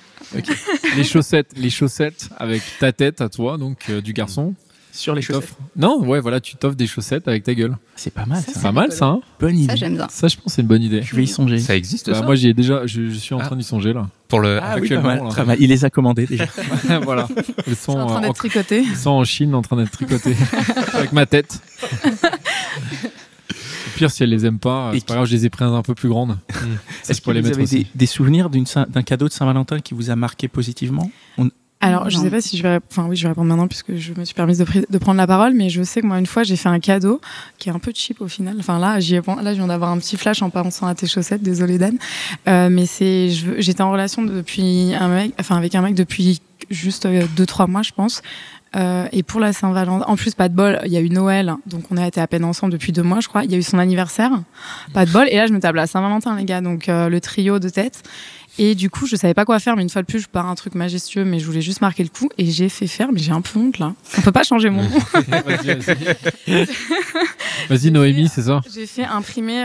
Les chaussettes avec ta tête à toi, donc du garçon. Sur les chaussettes. T'offres- Non, ouais, voilà, tu t'offres des chaussettes avec ta gueule. C'est pas mal Ça, ça. C'est pas mal ça, hein. Bonne idée. Ça, j'aime bien. Ça, je pense que c'est une bonne idée. Je vais y songer. Ça existe Bah, ça moi, j'y ai déjà, je suis en train d'y songer là. pour le. Ah oui, pas actuellement, mal, là. très mal. Il les a commandés déjà. Voilà. Ils C'est sont, en train en, d'être tricoté. ils sont en Chine en train d'être tricotés avec ma tête. Au pire, si elle les aime pas, Et c'est pas grave, je les ai prises un peu plus grandes. Ça, Est-ce je peux que les vous mettre avez aussi. des souvenirs d'un cadeau de Saint-Valentin qui vous a marqué positivement? Alors, je Non. sais pas si je vais, enfin oui, je vais répondre maintenant puisque je me suis permise de prendre la parole, mais je sais que moi une fois j'ai fait un cadeau qui est un peu cheap au final. Enfin là, je viens d'avoir un petit flash en pensant à tes chaussettes, désolé Dan. Mais j'étais en relation avec un mec depuis juste 2-3 mois, je pense. Et pour la Saint-Valentin, en plus pas de bol, il y a eu Noël, donc on a été à peine ensemble depuis 2 mois, je crois. Il y a eu son anniversaire, pas de bol. Et là, je me table à Saint-Valentin, les gars, donc le trio de tête. Et du coup, je savais pas quoi faire, mais une fois de plus, je pars un truc majestueux, mais je voulais juste marquer le coup. Et j'ai fait faire, mais j'ai un peu honte là. On peut pas changer mon nom. Vas-y, Noémie, c'est ça. J'ai fait imprimer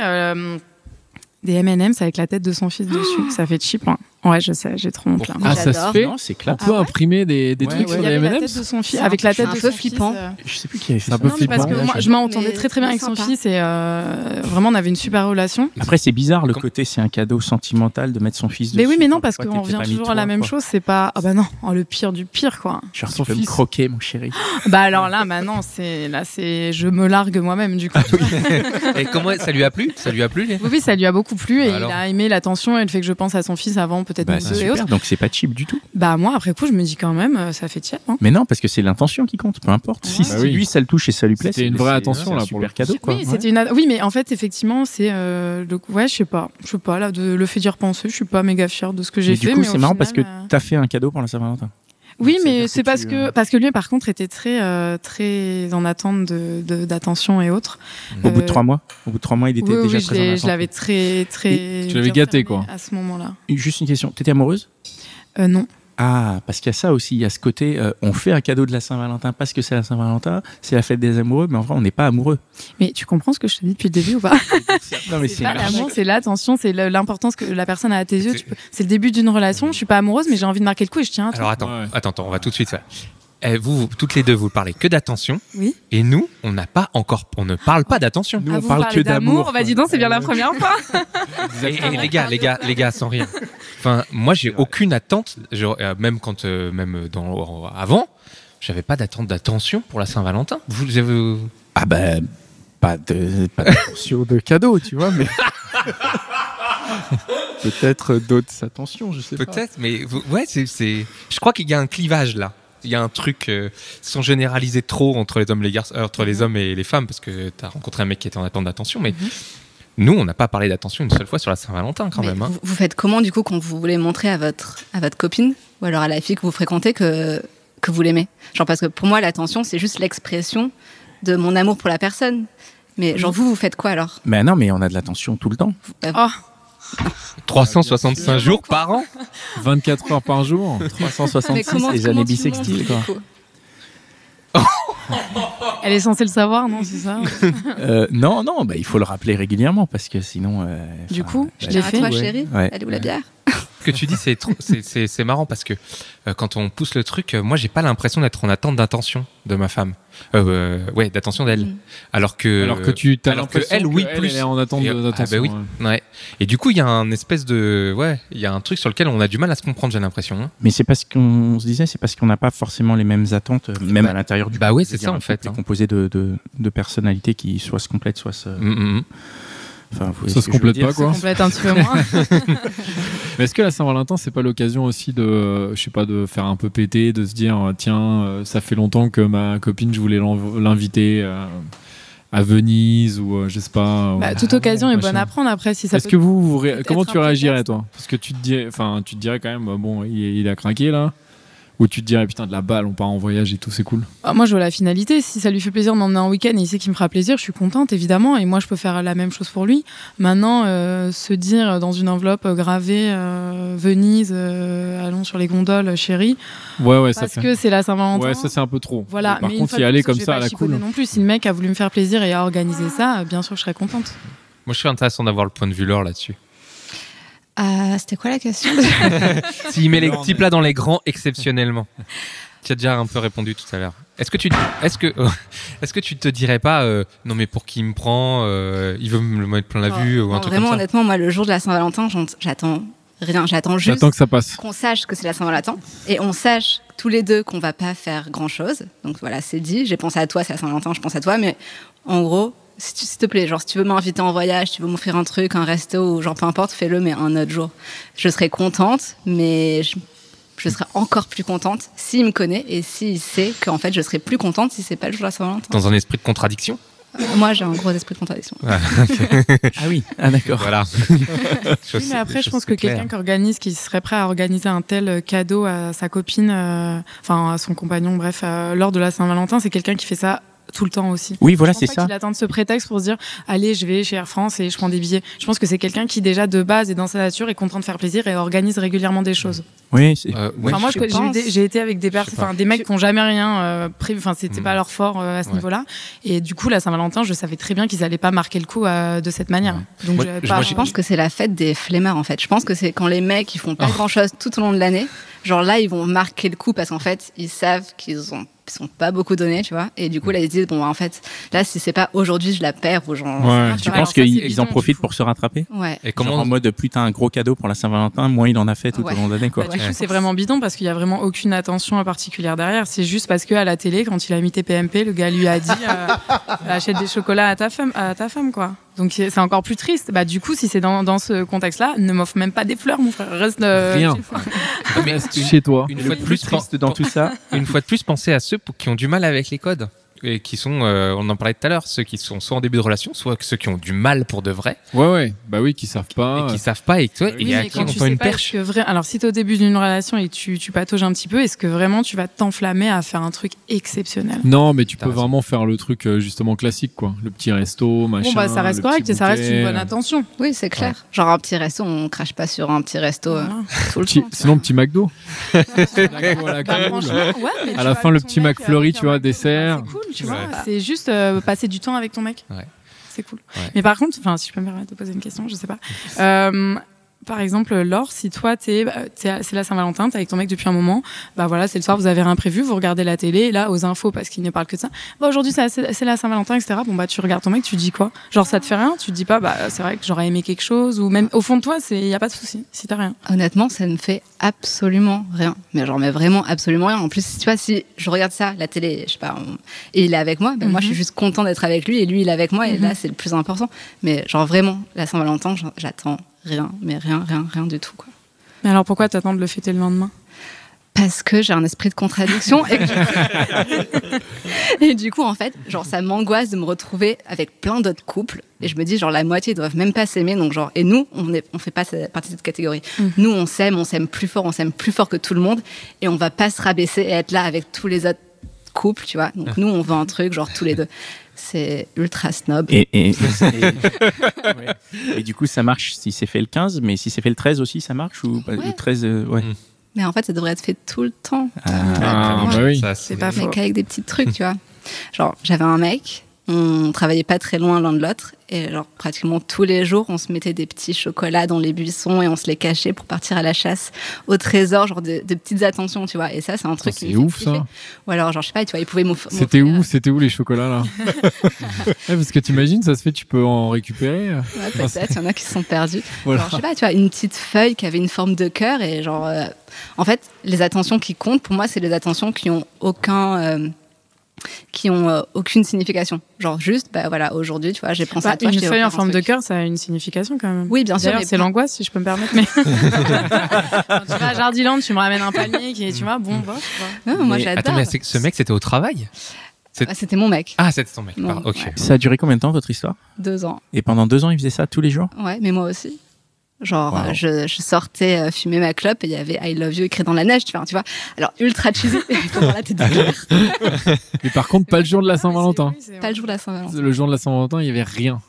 des M&M's avec la tête de son fils dessus. Ça fait cheap, hein. Ouais, je sais, j'ai trop honte là. Ah, ça se J'adore. fait. Non, c'est On clair. peut imprimer des Ouais, trucs ouais. sur Il y les avait la M&M's. tête de son fils, C'est avec la tête un de peu son flippant. fils. Je sais plus qui avait fait C'est un ça. peu Non, mais parce flippant. que moi, je m'entendais Mais très très bien avec son sympa. fils et vraiment on avait une super relation. Après, c'est bizarre le Com- côté, c'est un cadeau sentimental de mettre son fils dessus. Mais oui, mais non, parce Pourquoi qu'on t'étais revient pas mis toujours à la toi, même quoi. chose. C'est pas, ah bah non, le pire du pire, quoi. Genre, Son tu peux me fils. croquer, mon chéri. Bah alors là, non, je me largue moi-même du coup. Et comment ça lui a plu? Ça lui a plu les... Oui, ça lui a beaucoup plu et Bah alors. il a aimé l'attention et le fait que je pense à son fils avant, peut-être Bah, nous c'est deux et autres. super, donc c'est pas cheap du tout. Bah moi, après coup, je me dis quand même, ça fait tiep, hein. Mais non, parce que c'est l'intention qui compte, peu importe. Si, Ouais. si Bah oui. lui ça le touche et ça lui plaît, C'était une c'est- vraie c'est- attention, c'est un là, pour le super coup. cadeau quoi. Oui, c'était oui, mais en fait, effectivement, c'est ouais, je sais pas là, le fait d'y repenser, je suis pas méga fière de ce que j'ai Mais fait. du coup, mais c'est au marrant parce que final, t'as fait un cadeau pour la Saint-Valentin. oui, Ça veut mais dire c'est que parce que lui, par contre, était très en attente d'attention et autres. Au bout de Euh, 3 mois, il était Oui, déjà oui, très en attente. je l'avais très tu l'avais bien gâté, fermé quoi. à ce moment-là. Juste une question, t'étais amoureuse? Non. Ah, parce qu'il y a ça aussi, il y a ce côté, on fait un cadeau de la Saint-Valentin parce que c'est la Saint-Valentin, c'est la fête des amoureux, mais en vrai, on n'est pas amoureux. Mais tu comprends ce que je te dis depuis le début ou pas? Non, mais C'est pas l'amour, c'est l'attention, c'est l'importance que la personne a à tes yeux. C'est- C'est le début d'une relation. Je suis pas amoureuse, mais j'ai envie de marquer le coup et je tiens à toi. Alors attends, Ouais. attends, on va tout de suite faire. Vous, toutes les deux, vous parlez que d'attention. Oui. Et nous, on ne parle pas d'attention. Nous, Ah, on vous parle parlez que d'amour. d'amour. Bah dis donc, c'est bien la première fois. Et les gars, sans rire. Enfin, moi, j'ai aucune attente. Même avant, j'avais pas d'attente d'attention pour la Saint-Valentin. Vous avez... Ah ben, pas d'attention de cadeau, tu vois, mais... Peut-être d'autres attentions, je sais pas. Peut-être, mais ouais, je crois qu'il y a un clivage là. Il y a un truc sans généraliser trop entre les hommes, entre les hommes et les femmes, parce que tu as rencontré un mec qui était en attente d'attention, mais nous, on n'a pas parlé d'attention une seule fois sur la Saint-Valentin quand Mais même. Hein. vous faites comment du coup quand vous voulez montrer à votre copine ou alors à la fille que vous fréquentez que vous l'aimez? Genre parce que pour moi l'attention c'est juste l'expression de mon amour pour la personne. Mais genre vous faites quoi alors? Mais non, mais on a de l'attention tout le temps. Oh, 365 jours par an. 24 heures par jour. 366, les années bissextiles, quoi. elle est censée le savoir, non? C'est ça? Non, bah, il faut le rappeler régulièrement, parce que sinon... Du enfin, coup, je bah, l'ai À fait. toi Ouais. chérie, Ouais. elle est où la bière? Ce que tu dis, c'est marrant parce que quand on pousse le truc, moi, j'ai pas l'impression d'être en attente d'attention de ma femme. Ouais, d'attention d'elle. Mm. Alors que tu t'as alors que l'impression elle, oui, qu'elle, plus. elle est en attente Et- d'attention. ah bah oui. ouais. Ouais. Et du coup, il y a un espèce de, il y a un truc sur lequel on a du mal à se comprendre, j'ai l'impression. Hein. Mais c'est parce qu'on se disait, c'est parce qu'on n'a pas forcément les mêmes attentes, même Bah, à l'intérieur du bah couple. ouais, Je c'est veux dire, ça, en un fait, couple est hein. composé de personnalités qui soit se complètent, soit se... Enfin, vous voyez Ça ce se que je veux complète dire. pas, Ça quoi. complète un petit peu moins. Mais est-ce que la Saint-Valentin, c'est pas l'occasion aussi de, je sais pas, de faire un peu péter, de se dire, tiens, ça fait longtemps que ma copine, je voulais l'inviter à Venise ou je sais pas. Bah, ou- toute occasion est bonne machin. à prendre après si ça Est-ce peut. que comment être tu un réagirais prétexte. toi? Parce que tu te dirais quand même, bon, il a craqué là. Ou tu te dirais, putain, de la balle, on part en voyage et tout, c'est cool? Moi, je vois la finalité. Si ça lui fait plaisir de m'emmener en week-end et il sait qu'il me fera plaisir, je suis contente, évidemment. Et moi, je peux faire la même chose pour lui. Maintenant, se dire dans une enveloppe gravée Venise, allons sur les gondoles, chérie. Ouais, ça Parce fait. que c'est la Saint-Valentin. Ouais, ça c'est un peu trop. Voilà. Par mais contre, y aller comme ça à la cool. Non plus. Si le mec a voulu me faire plaisir et a organisé ça, bien sûr, je serais contente. Moi, je suis intéressant d'avoir le point de vue Laure là-dessus. C'était quoi la question? S'il met les petits plats dans les grands exceptionnellement. Tu as déjà un peu répondu tout à l'heure. Est-ce que tu te dirais pas non mais pour qui il me prend, il veut me le mettre plein la vue ou un truc vraiment, comme ça? honnêtement, moi le jour de la Saint-Valentin, j'attends rien, j'attends juste J'attends que ça passe. qu'on sache que c'est la Saint-Valentin et on sache tous les deux qu'on va pas faire grand-chose. Donc voilà, c'est dit, j'ai pensé à toi, c'est la Saint-Valentin, je pense à toi, mais en gros, s'il te plaît, genre si tu veux m'inviter en voyage, tu veux m'offrir un truc, un resto ou genre peu importe, fais-le mais un autre jour. Je serai contente, mais je serai encore plus contente s'il me connaît et s'il sait qu'en fait je serai plus contente si c'est pas le jour de la Saint-Valentin. Dans un esprit de contradiction? Moi j'ai un gros esprit de contradiction. Ah oui, d'accord. Voilà. Oui, mais après, je pense que quelqu'un qui serait prêt à organiser un tel cadeau à sa copine, enfin à son compagnon, bref, lors de la Saint-Valentin, c'est quelqu'un qui fait ça tout le temps aussi. Oui, voilà, je pense c'est pas ça. qu'il attende ce prétexte pour se dire allez, je vais chez Air France et je prends des billets. Je pense que c'est quelqu'un qui déjà de base est dans sa nature, est content de faire plaisir et organise régulièrement des choses. Oui, c'est... Enfin, moi, j'ai été avec des mecs qui n'ont jamais rien prévu. Enfin, c'était pas leur fort à ce niveau-là. Et du coup, la Saint-Valentin, je savais très bien qu'ils allaient pas marquer le coup de cette manière. Donc, je pense que c'est la fête des flemmards en fait. Je pense que c'est quand les mecs ils font pas grand-chose tout au long de l'année. Genre là, ils vont marquer le coup parce qu'en fait, ils savent qu'ils sont pas beaucoup donnés, tu vois. Et du coup, là, ils disent, bon, en fait, là, si c'est pas aujourd'hui, je la perds ou genre. Ouais. Tu penses qu'ils en profitent pour se rattraper? Ouais. Et comment genre en mode, plus t'as un gros cadeau pour la Saint-Valentin, moins il en a fait tout au long de l'année, quoi. Du coup, c'est vraiment bidon parce qu'il y a vraiment aucune attention particulière derrière. C'est juste parce qu'à la télé, quand il a mis TPMP, le gars lui a dit, achète des chocolats à ta femme, quoi. Donc c'est encore plus triste. Bah du coup, si c'est dans ce contexte-là, ne m'offre même pas des fleurs, mon frère. Reste rien. Reste chez toi. Une fois de plus triste dans tout ça. Une fois de plus, pensez à ceux qui ont du mal avec les codes. Et qui sont, on en parlait tout à l'heure, ceux qui sont soit en début de relation, soit ceux qui ont du mal pour de vrai. Ouais, bah oui, qui savent pas. Et qui savent pas, et toi, Oui, et à qui on tend une perche. Alors, si t'es au début d'une relation et tu patauges un petit peu, est-ce que vraiment tu vas t'enflammer à faire un truc exceptionnel? Non, mais tu peux vraiment faire le truc justement classique, quoi. Le petit resto, machin. Bon, bah, ça reste correct et ça reste une bonne attention. Oui, c'est clair. Ouais. Genre, un petit resto, on crache pas sur un petit resto tout le temps. Sinon, petit McDo. À la fin, le petit McFlurry, tu vois, dessert. C'est cool, tu vois. C'est juste passer du temps avec ton mec. Ouais. C'est cool. Ouais. Mais par contre, si je peux me permettre de poser une question, je sais pas. Par exemple, Laure, si toi, c'est la Saint-Valentin, t'es avec ton mec depuis un moment, bah voilà, c'est le soir, vous avez rien prévu, vous regardez la télé, et là, aux infos, parce qu'il ne parle que de ça, bah aujourd'hui, c'est la Saint-Valentin, etc. Bon, bah tu regardes ton mec, tu dis quoi? Genre, ça te fait rien? Tu te dis pas, bah c'est vrai que j'aurais aimé quelque chose, ou même au fond de toi, y a pas de souci, si t'as rien. Honnêtement, ça ne fait absolument rien. Mais vraiment absolument rien. En plus, tu vois, si je regarde ça, la télé, je sais pas, et il est avec moi, ben moi, je suis juste content d'être avec lui, et lui, il est avec moi, et là, c'est le plus important. Mais genre, vraiment, la Saint-Valentin, j'attends rien, mais rien du tout, quoi. Mais alors pourquoi t'attends de le fêter le lendemain? Parce que j'ai un esprit de contradiction et du coup en fait genre ça m'angoisse de me retrouver avec plein d'autres couples et je me dis genre la moitié doivent même pas s'aimer, donc genre et nous on fait pas partie de cette catégorie. Nous on s'aime plus fort que tout le monde et on va pas se rabaisser et être là avec tous les autres couples, tu vois. Donc nous on veut un truc genre tous les deux. C'est ultra snob. Et du coup, ça marche si c'est fait le 15, mais si c'est fait le 13 aussi, ça marche ou pas? Le 13, ouais. Mais en fait, ça devrait être fait tout le temps. Bah oui. C'est pas fait qu'avec des petits trucs, tu vois. Genre, j'avais un mec, on travaillait pas très loin l'un de l'autre, et genre pratiquement tous les jours, on se mettait des petits chocolats dans les buissons et on se les cachait pour partir à la chasse au trésor, genre de petites attentions, tu vois. Et ça, c'est un truc qui me fait ouf, kiffer. Ça. Ou alors, genre, je sais pas, tu vois, ils pouvaient m'offrir. C'était où les chocolats là? Parce que t'imagines, ça se fait, tu peux en récupérer. Ouais, peut-être, il y en a qui se sont perdus. Voilà. Genre, je sais pas, tu vois, une petite feuille qui avait une forme de cœur et genre, en fait, les attentions qui comptent, pour moi, c'est les attentions qui ont aucune signification. Genre juste, bah voilà, aujourd'hui, tu vois, j'ai pensé à toi. Une feuille en forme de cœur, ça a une signification quand même. Oui, bien sûr. C'est l'angoisse, si je peux me permettre. Mais quand tu vas à Jardiland, tu me ramènes un panier qui est, tu vois, bon, bah. Non, moi j'adore. Attends, mais ce mec, c'était au travail? C'était mon mec. Ah, c'était ton mec. Ok. Ouais. Ça a duré combien de temps votre histoire? 2 ans. Et pendant 2 ans, il faisait ça tous les jours? Ouais, mais moi aussi. Genre, Wow. je sortais fumer ma clope et il y avait I love you écrit dans la neige, tu vois. Alors, ultra cheesy, pendant la tête de clair. Mais par contre, pas le jour de la Saint-Valentin. Pas le jour de la Saint-Valentin. Le jour de la Saint-Valentin, il y avait rien.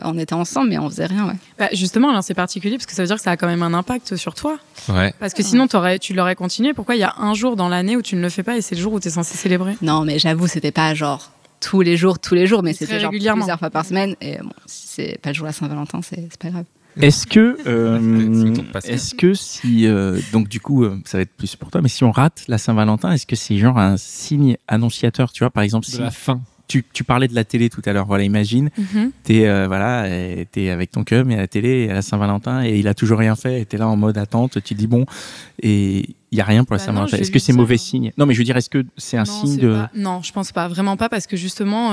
On était ensemble, mais on faisait rien, ouais. Bah, justement, alors c'est particulier parce que ça veut dire que ça a quand même un impact sur toi. Ouais. Parce que sinon, tu l'aurais continué. Pourquoi il y a un jour dans l'année où tu ne le fais pas et c'est le jour où tu es censé célébrer? Non, mais j'avoue, c'était pas genre tous les jours, mais Très c'était genre régulièrement. plusieurs fois par semaine. Et bon, si c'est pas le jour de la Saint-Valentin, c'est pas grave. Est-ce que, C'est le temps de passer. est-ce que si, donc du coup, ça va être plus pour toi, mais si on rate la Saint-Valentin, est-ce que c'est genre un signe annonciateur, tu vois, par exemple, De si la fin. tu parlais de la télé tout à l'heure, voilà, imagine, t'es avec ton cum et à la télé, à la Saint-Valentin, et il a toujours rien fait, et t'es là en mode attente, tu te dis bon, et il y a rien pour la Bah Saint-Valentin. non, je Est-ce vais que lui c'est dire. mauvais signe? Non, mais je veux dire, est-ce que c'est un Non, signe c'est de... pas- Non, je pense pas. Vraiment pas, parce que justement,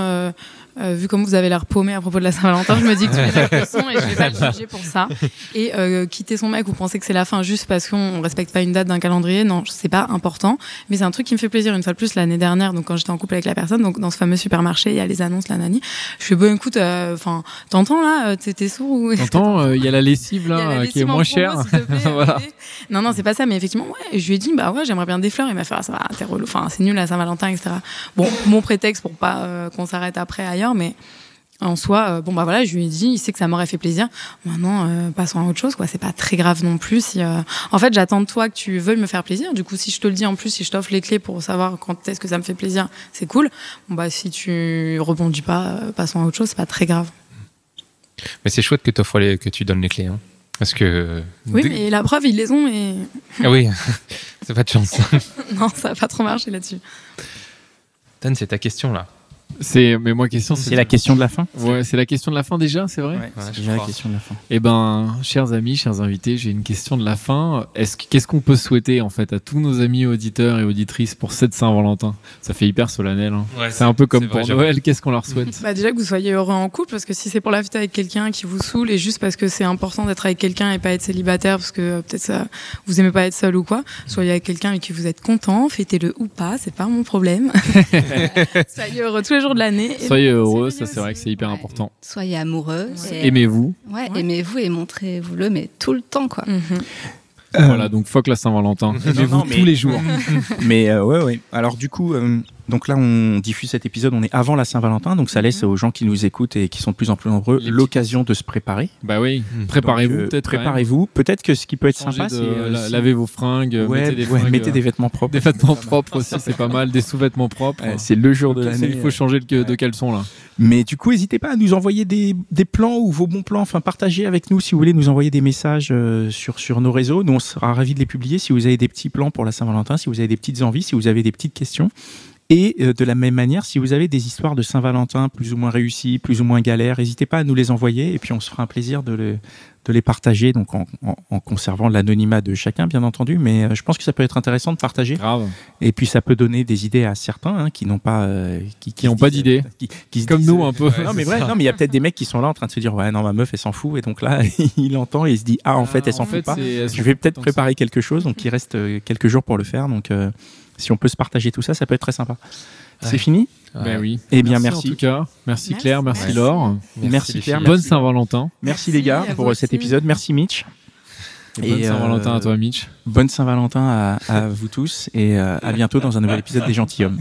vu comme vous avez l'air paumé à propos de la Saint-Valentin, je me dis que tu fais la leçon et je vais pas le juger pour ça. Et quitter son mec ou penser que c'est la fin juste parce qu'on respecte pas une date d'un calendrier, non, c'est pas important. Mais c'est un truc qui me fait plaisir. Une fois de plus, l'année dernière, donc quand j'étais en couple avec la personne, donc dans ce fameux supermarché, il y a les annonces, la nani. Je fais bon, écoute, enfin, t'entends là, t'es sourd ou... T'entends, il y a la lessive Il y a la là, lessive qui est en moins promo, chère. s'il te plaît, Voilà. allez. Non, c'est pas ça, mais effectivement, ouais, je lui ai dit, bah ouais, j'aimerais bien des fleurs. Il m'a fait, ah, ça va, t'es relou, enfin, c'est nul la Saint-Valentin, etc. Bon, mon prétexte pour pas qu'on s'arrête après ailleurs, mais en soi, bon, bah voilà, je lui ai dit, il sait que ça m'aurait fait plaisir. Maintenant, passons à autre chose, quoi. C'est pas très grave non plus. Si, en fait, j'attends de toi que tu veuilles me faire plaisir. Du coup, si je te le dis en plus, si je t'offre les clés pour savoir quand est-ce que ça me fait plaisir, c'est cool. Bon, bah, si tu rebondis pas, passons à autre chose, c'est pas très grave. Mais c'est chouette que que tu donnes les clés. Hein. Parce que. Oui, mais la preuve, ils les ont et Ah oui, c'est pas de chance. non, ça a pas trop marché là-dessus. Dan, c'est ta question là. Mais moi, question, C'est la question de la fin? Ouais, c'est la question de la fin déjà, c'est vrai? Ouais, c'est je déjà la crois. question de la fin. Eh ben, chers amis, chers invités, j'ai une question de la fin. Qu'est-ce qu'on peut souhaiter en fait à tous nos amis auditeurs et auditrices pour cette Saint-Valentin? Ça fait hyper solennel. Hein. Ouais, C'est un peu comme c'est vrai, pour j'avoue. Noël. Qu'est-ce qu'on leur souhaite? Bah déjà que vous soyez heureux en couple, parce que si c'est pour la fête avec quelqu'un qui vous saoule et juste parce que c'est important d'être avec quelqu'un et pas être célibataire parce que peut-être ça vous aimez pas être seul ou quoi, soyez avec quelqu'un avec qui vous êtes content, fêtez-le ou pas, c'est pas mon problème. Soyez heureux tous les jours de l'année. Et Soyez donc, heureux, c'est ça c'est vrai que c'est hyper Ouais. important. Soyez amoureux. Ouais. Et, Aimez-vous. ouais, Ouais. aimez-vous et montrez-vous-le, mais tout le temps, quoi. Mhm. Voilà, donc fuck la Saint-Valentin. Aimez-vous non, mais- tous les jours. Mais ouais. Alors du coup, donc là, on diffuse cet épisode, on est avant la Saint-Valentin, donc ça laisse aux gens qui nous écoutent et qui sont de plus en plus nombreux Les l'occasion de se préparer. Bah oui, Mm. préparez-vous Donc, peut-être. Préparez-vous. Peut-être que ce qui peut être Changez sympa, de, c'est si- lavez vos fringues, Ouais, mettez des ouais, fringues, mettez des vêtements propres. des vêtements propres aussi, c'est pas mal, des sous-vêtements propres. C'est le jour de Ok, l'année. il faut changer de caleçon là. Mais du coup, n'hésitez pas à nous envoyer des plans ou vos bons plans. Enfin, partagez avec nous si vous voulez nous envoyer des messages sur nos réseaux. Nous, on sera ravis de les publier si vous avez des petits plans pour la Saint-Valentin, si vous avez des petites envies, si vous avez des petites questions. Et de la même manière, si vous avez des histoires de Saint-Valentin plus ou moins réussies, plus ou moins galères, n'hésitez pas à nous les envoyer et puis on se fera un plaisir de les partager, donc en conservant l'anonymat de chacun, bien entendu. Mais je pense que ça peut être intéressant de partager. Grave. Et puis ça peut donner des idées à certains qui n'ont pas Qui n'ont pas d'idées. qui se Comme disent, nous un peu. Ouais, non mais c'est vrai, ça. non mais il y a peut-être des mecs qui sont là en train de se dire ouais non ma meuf elle s'en fout et donc là il entend et il se dit ah en fait elle s'en fout pas. Je vais peut-être préparer quelque chose, donc il reste quelques jours pour le faire, donc si on peut se partager tout ça, ça peut être très sympa. C'est Ouais. fini? Ben oui. Eh bien En merci. tout cas, merci Merci. Claire, merci Merci. Laure. Merci les Claire, filles. Bonne merci. Saint-Valentin. Merci les gars à pour vous cet aussi. épisode, merci Mitch. Et bonne Et, Saint-Valentin à toi, Mitch. Bonne Saint-Valentin à vous tous et à bientôt dans un nouvel épisode des Gentilshommes.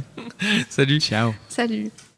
Salut. Ciao. Salut.